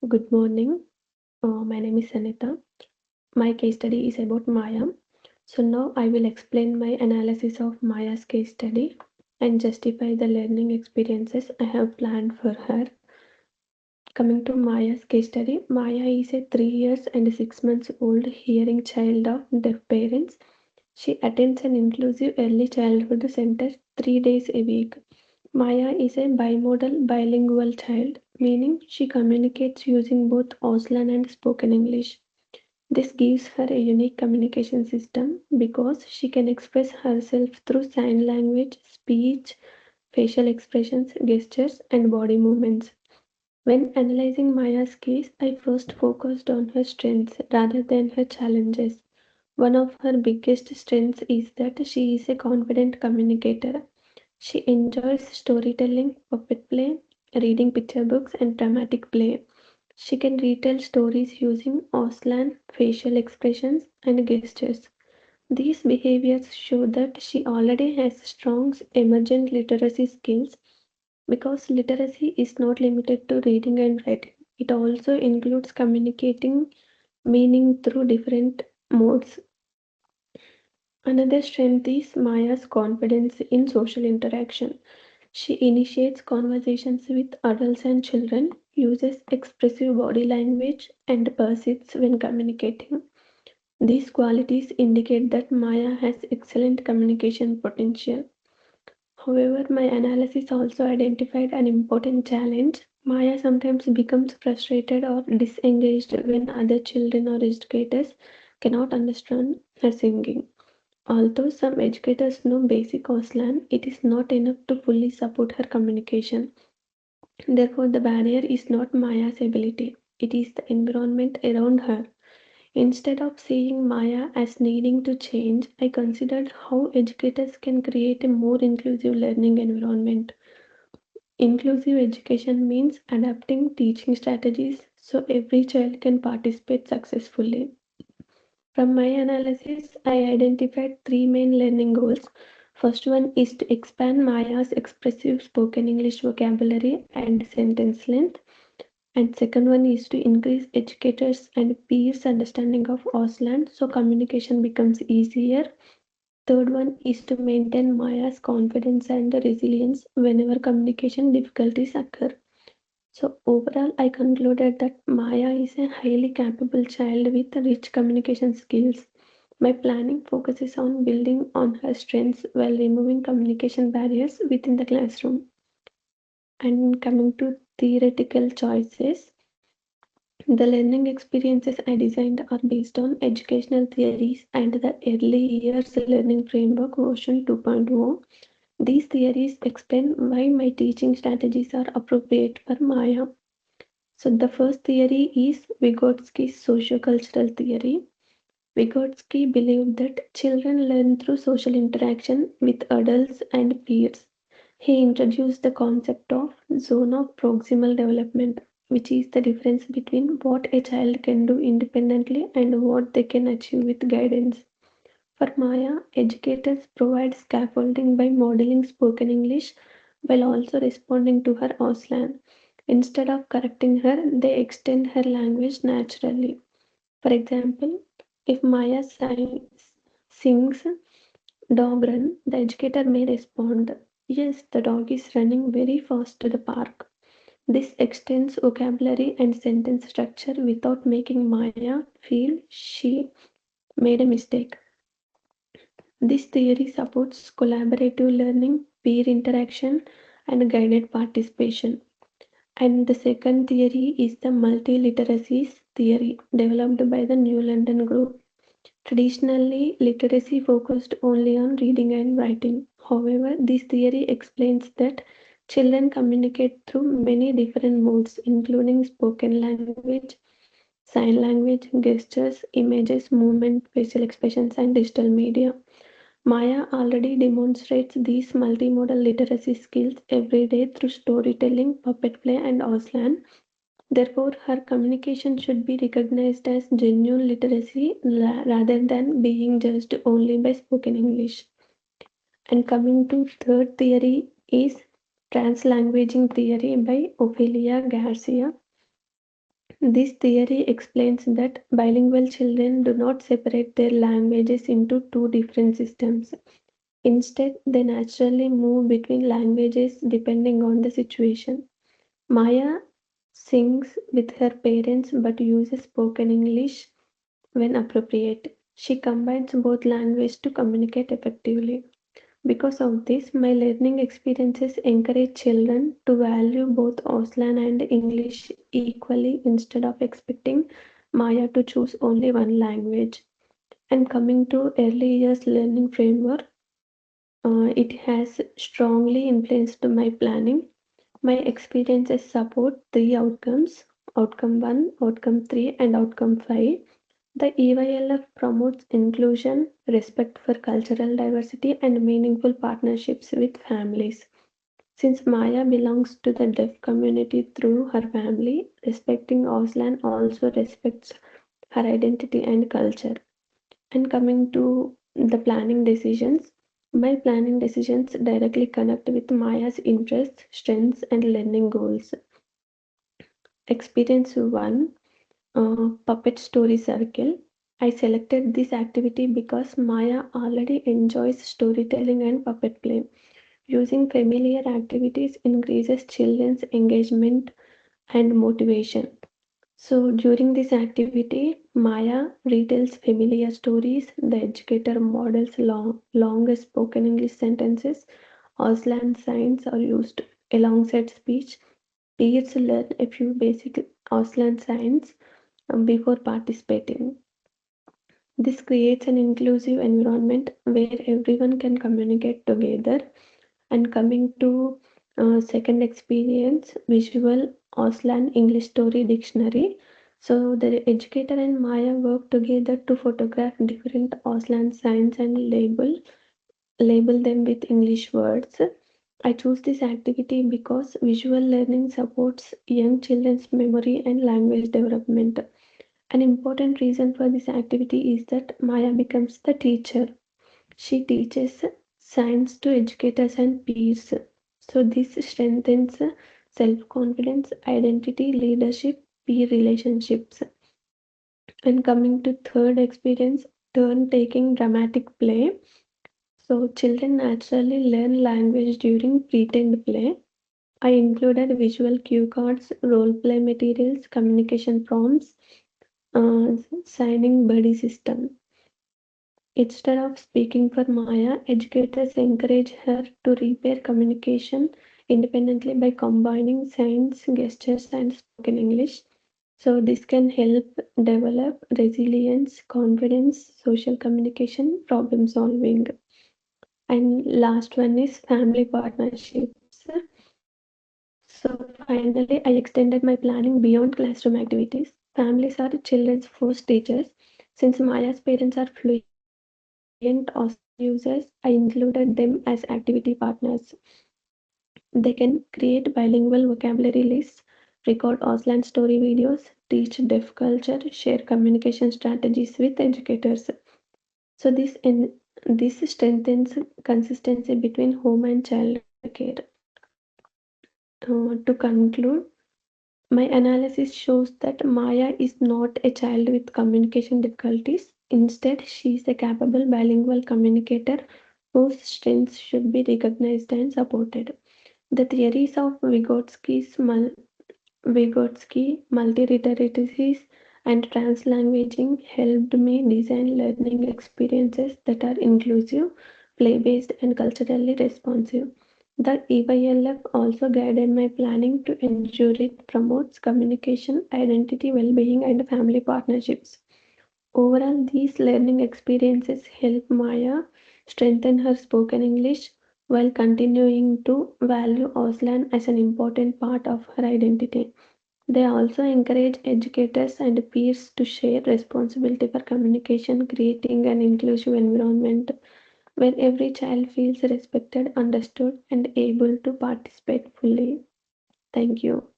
Good morning. My name is Sanita. My case study is about Maya. So now I will explain my analysis of Maya's case study and justify the learning experiences I have planned for her. Coming to Maya's case study, Maya is a 3 years and 6 months old hearing child of deaf parents. She attends an inclusive early childhood center 3 days a week. Maya is a bimodal bilingual child, meaning she communicates using both Auslan and spoken English. This gives her a unique communication system because she can express herself through sign language, speech, facial expressions, gestures, and body movements. When analyzing Maya's case, I first focused on her strengths rather than her challenges. One of her biggest strengths is that she is a confident communicator. She enjoys storytelling, puppet play, reading picture books, and dramatic play. She can retell stories using Auslan, facial expressions, and gestures. These behaviors show that she already has strong emergent literacy skills because literacy is not limited to reading and writing. It also includes communicating meaning through different modes. Another strength is Maya's confidence in social interaction. She initiates conversations with adults and children, uses expressive body language, and persists when communicating. These qualities indicate that Maya has excellent communication potential. However, my analysis also identified an important challenge. Maya sometimes becomes frustrated or disengaged when other children or educators cannot understand her singing. Although some educators know basic Auslan, it is not enough to fully support her communication. Therefore, the barrier is not Maya's ability, it is the environment around her. Instead of seeing Maya as needing to change, I considered how educators can create a more inclusive learning environment. Inclusive education means adapting teaching strategies so every child can participate successfully. From my analysis, I identified three main learning goals. First one is to expand Maya's expressive spoken English vocabulary and sentence length. And second one is to increase educators and peers' understanding of Auslan so communication becomes easier. Third one is to maintain Maya's confidence and resilience whenever communication difficulties occur. So overall, I concluded that Maya is a highly capable child with rich communication skills. My planning focuses on building on her strengths while removing communication barriers within the classroom. And coming to theoretical choices, the learning experiences I designed are based on educational theories and the Early Years Learning Framework version 2.0. These theories explain why my teaching strategies are appropriate for Maya. So, the first theory is Vygotsky's sociocultural theory. Vygotsky believed that children learn through social interaction with adults and peers. He introduced the concept of zone of proximal development, which is the difference between what a child can do independently and what they can achieve with guidance. For Maya, educators provide scaffolding by modeling spoken English while also responding to her Auslan. Instead of correcting her, they extend her language naturally. For example, if Maya sings dog run, the educator may respond, yes, the dog is running very fast to the park. This extends vocabulary and sentence structure without making Maya feel she made a mistake. This theory supports collaborative learning, peer interaction, and guided participation. And the second theory is the multiliteracies theory developed by the New London Group. Traditionally, literacy focused only on reading and writing. However, this theory explains that children communicate through many different modes, including spoken language, sign language, gestures, images, movement, facial expressions, and digital media. Maya already demonstrates these multimodal literacy skills every day through storytelling, puppet play, and Auslan. Therefore, her communication should be recognized as genuine literacy rather than being judged only by spoken English. And coming to third theory is translanguaging theory by Ophelia Garcia. This theory explains that bilingual children do not separate their languages into two different systems. Instead, they naturally move between languages depending on the situation. Maya sings with her parents but uses spoken English when appropriate. She combines both languages to communicate effectively. Because of this, my learning experiences encourage children to value both Auslan and English equally instead of expecting Maya to choose only one language. And coming to early years learning framework, it has strongly influenced my planning. My experiences support three outcomes: outcome 1, outcome 3, and outcome 5. The EYLF promotes inclusion, respect for cultural diversity, and meaningful partnerships with families. Since Maya belongs to the deaf community through her family, respecting Auslan also respects her identity and culture. And coming to the planning decisions, my planning decisions directly connect with Maya's interests, strengths, and learning goals. Experience 1, Puppet Story Circle. I selected this activity because Maya already enjoys storytelling and puppet play. Using familiar activities increases children's engagement and motivation. So, during this activity, Maya retells familiar stories, the educator models longer spoken English sentences, Auslan signs are used alongside speech. Peers learn a few basic Auslan signs before participating. This creates an inclusive environment where everyone can communicate together. And coming to second experience, visual Auslan English Story Dictionary. So the educator and Maya work together to photograph different Auslan signs and label them with English words. I choose this activity because visual learning supports young children's memory and language development. An important reason for this activity is that Maya becomes the teacher. She teaches science to educators and peers. So, this strengthens self confidence, identity, leadership, peer relationships. And coming to third experience, turn taking dramatic play. So, children naturally learn language during pretend play. I included visual cue cards, role play materials, communication prompts, signing buddy system. Instead of speaking for Maya, educators encourage her to repair communication independently by combining signs, gestures, and spoken English. So, this can help develop resilience, confidence, social communication, problem solving. And last one is family partnerships. So, finally, I extended my planning beyond classroom activities. Families are children's first teachers. Since Maya's parents are fluent Auslan users, I included them as activity partners. They can create bilingual vocabulary lists, record Auslan story videos, teach deaf culture, share communication strategies with educators. So this strengthens consistency between home and child care. To conclude, my analysis shows that Maya is not a child with communication difficulties. Instead, she is a capable bilingual communicator whose strengths should be recognized and supported. The theories of Vygotsky, multiliterarities, and translanguaging helped me design learning experiences that are inclusive, play based, and culturally responsive. The EYLF also guided my planning to ensure it promotes communication, identity, well being, and family partnerships. Overall, these learning experiences help Maya strengthen her spoken English while continuing to value Auslan as an important part of her identity. They also encourage educators and peers to share responsibility for communication, creating an inclusive environment where every child feels respected, understood, and able to participate fully. Thank you.